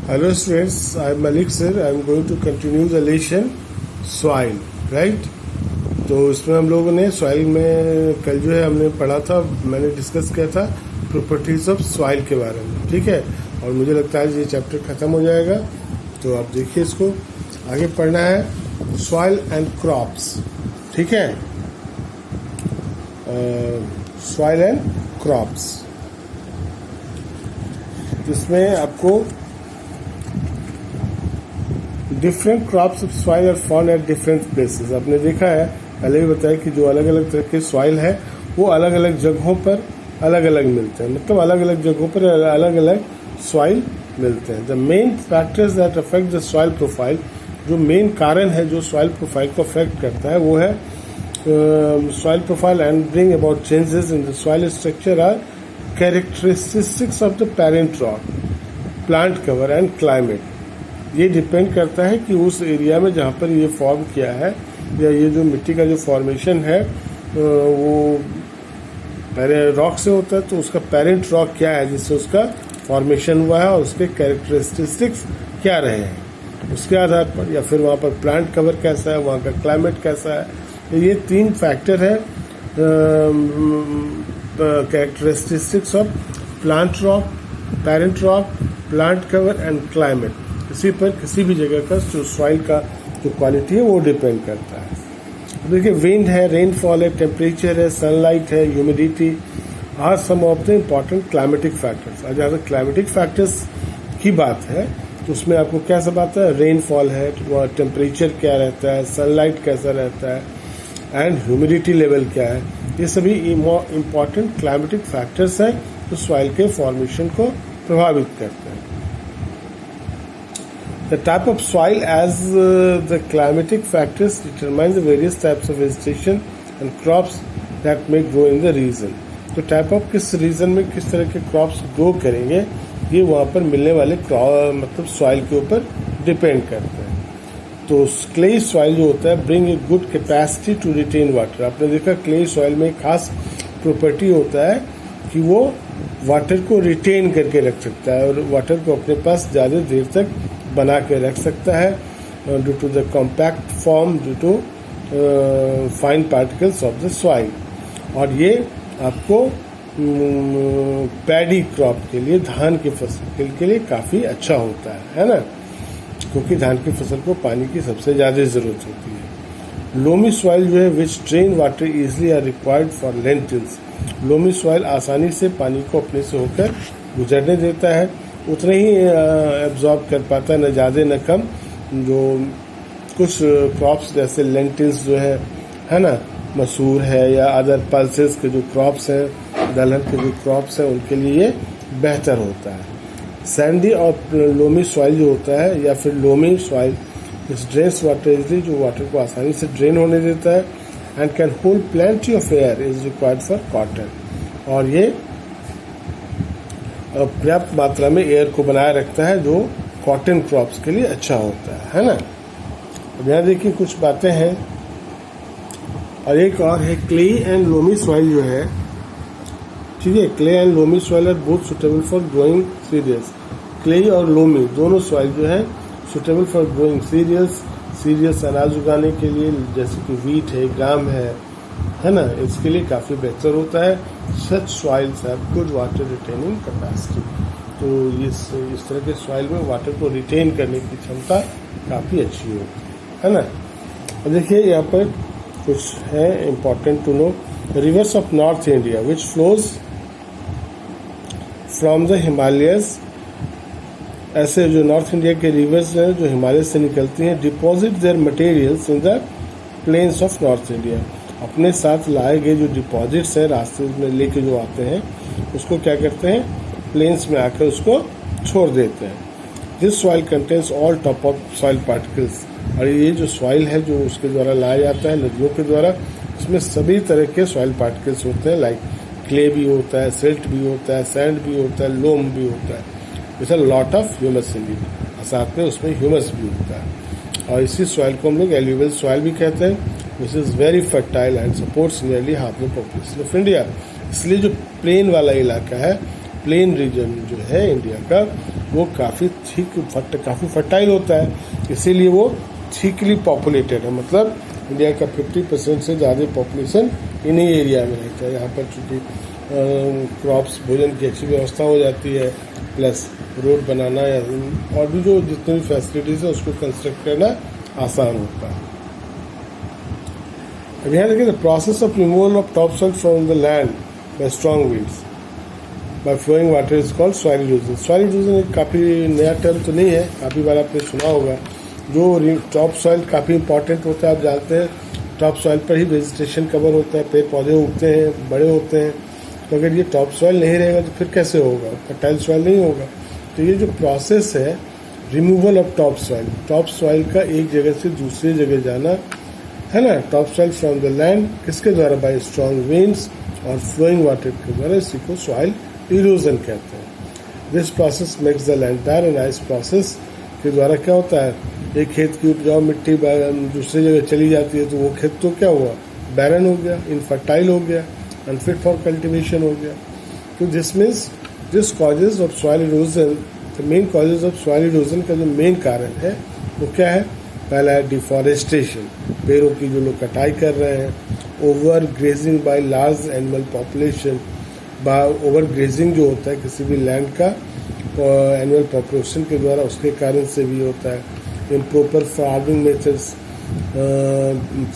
Hello students, I am Malik sir. I am going to continue the lesson soil, right? तो इसमें हम लोगों ने सॉइल में कल जो है हमने पढ़ा था, मैंने डिस्कस किया था प्रॉपर्टीज ऑफ सॉइल के बारे में, ठीक है। और मुझे लगता है ये चैप्टर खत्म हो जाएगा, तो आप देखिए इसको आगे पढ़ना है। सॉइल एंड क्रॉप्स, ठीक है, सॉइल एंड क्रॉप्स, जिसमें आपको different crops of soil are found at different places. आपने देखा है, पहले भी बताया कि जो अलग अलग तरह के सॉइल है वो अलग अलग जगहों पर अलग अलग मिलते हैं, मतलब अलग अलग जगहों पर अलग अलग सॉइल मिलते हैं। The main factors that affect the soil profile, जो मेन कारण है जो सॉइल प्रोफाइल को अफेक्ट करता है वो है soil profile and bring about changes in the soil structure are characteristics of the parent rock, plant cover and climate. ये डिपेंड करता है कि उस एरिया में जहाँ पर ये फॉर्म किया है, या ये जो मिट्टी का जो फॉर्मेशन है वो पहले रॉक से होता है, तो उसका पेरेंट रॉक क्या है जिससे उसका फॉर्मेशन हुआ है और उसके कैरेक्टरिस्टिक्स क्या रहे हैं, उसके आधार पर, या फिर वहाँ पर प्लांट कवर कैसा है, वहाँ का क्लाइमेट कैसा है। तो ये तीन फैक्टर है, characteristics of plant rock, parent rock, plant cover and climate. इसी पर किसी भी जगह का जो सॉइल का जो क्वालिटी है वो डिपेंड करता है। देखिए, विंड है, रेनफॉल है, टेम्परेचर है, सनलाइट है, humidity are some of the important climatic factors. और जहाँ क्लाइमेटिक फैक्टर्स की बात है तो उसमें आपको क्या सब आता है, रेनफॉल है, टेम्परेचर क्या रहता है, सनलाइट कैसा रहता है एंड ह्यूमिडिटी लेवल क्या है। ये सभी इम्पॉर्टेंट क्लाइमेटिक फैक्टर्स हैं जो सॉइल के फॉर्मेशन को प्रभावित करते हैं। The type of soil as the climatic factors determine the various types of vegetation and crops that may grow in the region. तो टाइप ऑफ किस रीजन में किस तरह के क्रॉप्स ग्रो करेंगे ये वहाँ पर मिलने वाले मतलब सॉइल के ऊपर डिपेंड करते हैं। तो क्लेई सॉइल जो होता है bring a good capacity to retain water. आपने देखा क्लेई सॉइल में एक खास प्रॉपर्टी होता है कि वो वाटर को रिटेन करके रख सकता है और वाटर को अपने पास ज़्यादा देर तक बना के रख सकता है due to the compact form, due to fine particles of the soil. और ये आपको पैडी क्रॉप के लिए, धान की फसल के लिए काफ़ी अच्छा होता है ना, क्योंकि धान की फसल को पानी की सबसे ज़्यादा ज़रूरत होती है। लोमी सॉइल जो है which drain water easily are required for lentils. Loamy soil आसानी से पानी को अपने से होकर गुजरने देता है, उतना ही एब्जॉर्ब कर पाता है, न ज़्यादा न कम। जो कुछ क्रॉप्स जैसे लेंटिल्स जो है ना, मसूर है या अदर पल्सेस के जो क्रॉप्स हैं, दलहन के जो क्रॉप्स हैं, उनके लिए ये बेहतर होता है। सैंडी और लोमी सॉइल जो होता है या फिर लोमी सॉइल इस ड्रेन्स वाटर इजली, जो वाटर को आसानी से ड्रेन होने देता है and can hold plenty of air is required for cotton. और ये पर्याप्त मात्रा में एयर को बनाए रखता है जो कॉटन क्रॉप्स के लिए अच्छा होता है ना। अब यहाँ देखिए कुछ बातें हैं, और एक और है क्ले एंड लोमी सॉइल जो है, ठीक है। Clay and loamy soil are both suitable for growing cereals. Clay और लोमी दोनों सॉइल जो है सुटेबल फॉर ग्रोइंग सीरियल्स अनाज उगाने के लिए, जैसे कि वीट है, ग्राम है ना, इसके लिए काफ़ी बेहतर होता है। Such soils have good water retaining capacity. तो इस तरह के सॉइल में वाटर को रिटेन करने की क्षमता काफ़ी अच्छी होती है ना। और देखिए यहाँ पर कुछ है important to know. Rivers of north India which flows from the Himalayas. ऐसे जो नॉर्थ इंडिया के रिवर्स हैं जो हिमालय से निकलती हैं, deposit their materials in the plains of north India. अपने साथ लाए गए जो डिपॉजिट्स हैं रास्ते में लेके जो आते हैं उसको क्या करते हैं, प्लेन्स में आकर उसको छोड़ देते हैं। This soil contains all top of soil particles. और ये जो सॉइल है जो उसके द्वारा लाया जाता है नदियों के द्वारा, उसमें सभी तरह के सॉइल पार्टिकल्स होते हैं, लाइक क्ले भी होता है, सिल्ट भी होता है, सैंड भी होता है, लोम भी होता है, which are lot of humus in it. और साथ में उसमें ह्यूमस भी होता है। और इसी सॉइल को हम लोग एल्यूवियल सॉइल भी कहते हैं, which is very fertile and supports nearly half the population of India. इसलिए जो प्लेन वाला इलाका है प्लेन रीजन जो है इंडिया का वो काफ़ी काफ़ी फर्टाइल होता है, इसीलिए वो थिकली पॉपुलेटेड है। मतलब इंडिया का 50% से ज़्यादा पॉपुलेशन इन्हीं एरिया में रहता है। यहाँ पर चूँकि क्रॉप्स भोजन की अच्छी व्यवस्था हो जाती है, प्लस रोड बनाना या और भी जो जितने भी फैसिलिटीज़ है उसको कंस्ट्रक्ट करना आसान होता है। अब यहाँ देखिए, the process of removal of top soil from the land by strong winds by flowing water is called soil erosion. Soil erosion एक काफ़ी नया टर्म तो नहीं है, काफ़ी बार आपने सुना होगा। जो टॉप सॉइल काफ़ी इंपॉर्टेंट होता है, आप जानते हैं टॉप सॉइल पर ही वेजिटेशन कवर होता है, पेड़ पौधे उगते हैं, बड़े होते हैं। तो अगर ये टॉप सॉइल नहीं रहेगा तो फिर कैसे होगा, फर्टाइल सॉइल नहीं होगा। तो ये जो प्रोसेस है रिमूवल ऑफ टॉप सॉइल का एक जगह से दूसरी जगह जाना है ना, top soil from the land, किसके द्वारा, बाय स्ट्रॉन्ग विंड्स और फ्लोइंग वाटर के द्वारा, इसी को सॉइल इरोजन कहते हैं। This process makes the land बैर एंड इस प्रोसेस के द्वारा क्या होता है, एक खेत की उपजाऊ मिट्टी दूसरी जगह चली जाती है तो वो खेत तो क्या हुआ, बैरन हो गया, इनफर्टाइल हो गया, अनफिट फॉर कल्टीवेशन हो गया। तो this means this causes of soil erosion, the main causes of soil erosion का जो मेन कारण है वो क्या है, पहला है डिफॉरेस्टेशन, पेड़ों की जो लोग कटाई कर रहे हैं, over grazing by large animal population, over grazing जो होता है किसी भी लैंड का एनुअल पॉपुलेशन के द्वारा, उसके कारण से भी होता है। इम्प्रॉपर फार्मिंग मेथड्स,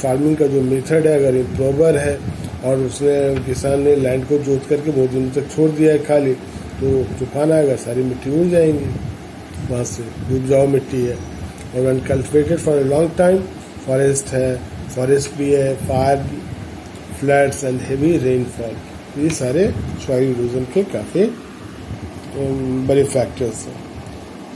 फार्मिंग का जो मेथड है अगर इम्प्रॉपर है और उसने किसान ने लैंड को जोत करके बहुत दिनों तक छोड़ दिया है खाली, तो तूफान आएगा सारी मिट्टी उड़ जाएंगी वहाँ से, उपजाऊ मिट्टी है। और uncultivated for a long time, forest भी है, fire, floods and heavy rainfall, ये सारे सॉइल इरोजन के काफ़ी बड़े फैक्टर्स हैं।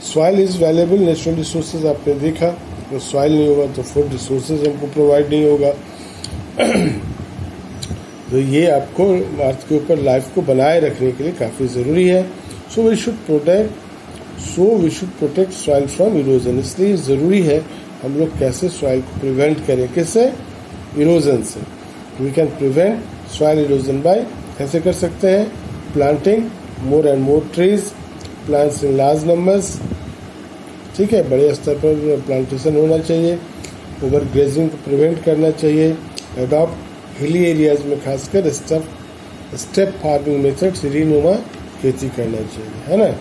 Soil is valuable natural resources, आपने देखा तो सॉइल नहीं होगा तो फूड रिसोर्सेज हमको प्रोवाइड नहीं होगा। तो ये आपको अर्थ के ऊपर लाइफ को बनाए रखने के लिए काफ़ी ज़रूरी है। So we should protect soil from erosion, इसलिए ज़रूरी है हम लोग कैसे सॉइल को प्रिवेंट करें, किससे, इरोजन से। We can prevent soil erosion by, कैसे कर सकते हैं, planting more and more trees, plants in large numbers, ठीक है, बड़े स्तर पर प्लांटेशन होना चाहिए, ओवर ग्रेजिंग को प्रिवेंट करना चाहिए, अडॉप्ट हिली एरियाज में खासकर स्टेप फार्मिंग मेथड, सीढ़ीनुमा खेती करना चाहिए, है ना।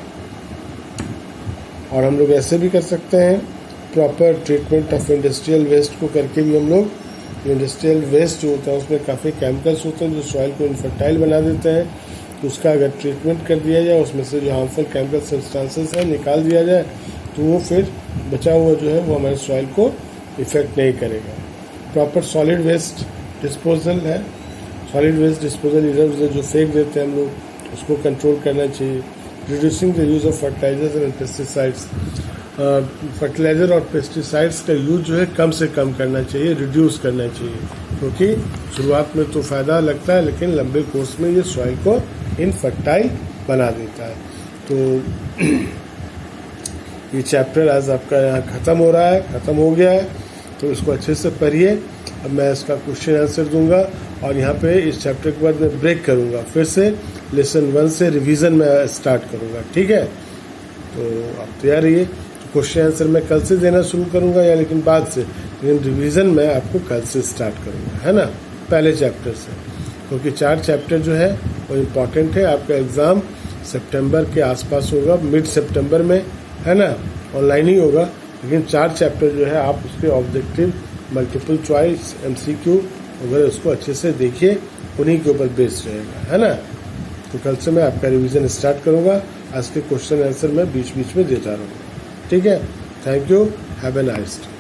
और हम लोग ऐसे भी कर सकते हैं, proper treatment of industrial waste को करके भी हम लोग, इंडस्ट्रियल वेस्ट जो होता है उसमें काफ़ी केमिकल्स होते हैं जो सॉइल को इनफर्टाइल बना देते हैं, तो उसका अगर ट्रीटमेंट कर दिया जाए, उसमें से जो हार्मफुल केमिकल सब्सटेंसेस हैं निकाल दिया जाए, तो वो फिर बचा हुआ जो है वो हमारे सॉइल को इफेक्ट नहीं करेगा। प्रॉपर सॉलिड वेस्ट डिस्पोजल है, सॉलिड वेस्ट डिस्पोजल इधर उधर जो फेंक देते हैं हम लोग, उसको कंट्रोल करना चाहिए। Reducing the use of fertilisers and pesticides, fertiliser और पेस्टिसाइड्स का यूज जो है कम से कम करना चाहिए, रिड्यूस करना चाहिए, क्योंकि शुरुआत में तो फ़ायदा लगता है लेकिन लंबे कोर्स में ये सॉइल को इनफर्टाइल बना देता है। तो ये चैप्टर आज आपका यहाँ ख़त्म हो रहा है, ख़त्म हो गया है, तो इसको अच्छे से पढ़िए। अब मैं इसका क्वेश्चन आंसर दूंगा और यहाँ पे इस चैप्टर के बाद मैं ब्रेक करूँगा, फिर से लेसन 1 से रिवीजन में स्टार्ट करूँगा, ठीक है। तो आप तैयार रहिए। क्वेश्चन आंसर मैं कल से देना शुरू करूँगा या लेकिन बाद से, लेकिन रिवीजन मैं आपको कल से स्टार्ट करूँगा, है ना, पहले चैप्टर से, क्योंकि 4 चैप्टर जो है वो इम्पॉर्टेंट है। आपका एग्ज़ाम सितंबर के आसपास होगा, मिड सितंबर में, है ना, ऑनलाइन ही होगा, लेकिन 4 चैप्टर जो है आप उसके ऑब्जेक्टिव, मल्टीपल चॉइस, MCQ वगैरह उसको अच्छे से देखिए, उन्हीं के ऊपर बेस्ड रहेगा, है ना। तो कल से मैं आपका रिवीजन स्टार्ट करूँगा, आज के क्वेश्चन आंसर मैं बीच बीच में देता रहूँगा, ठीक है। Thank you, have a nice day.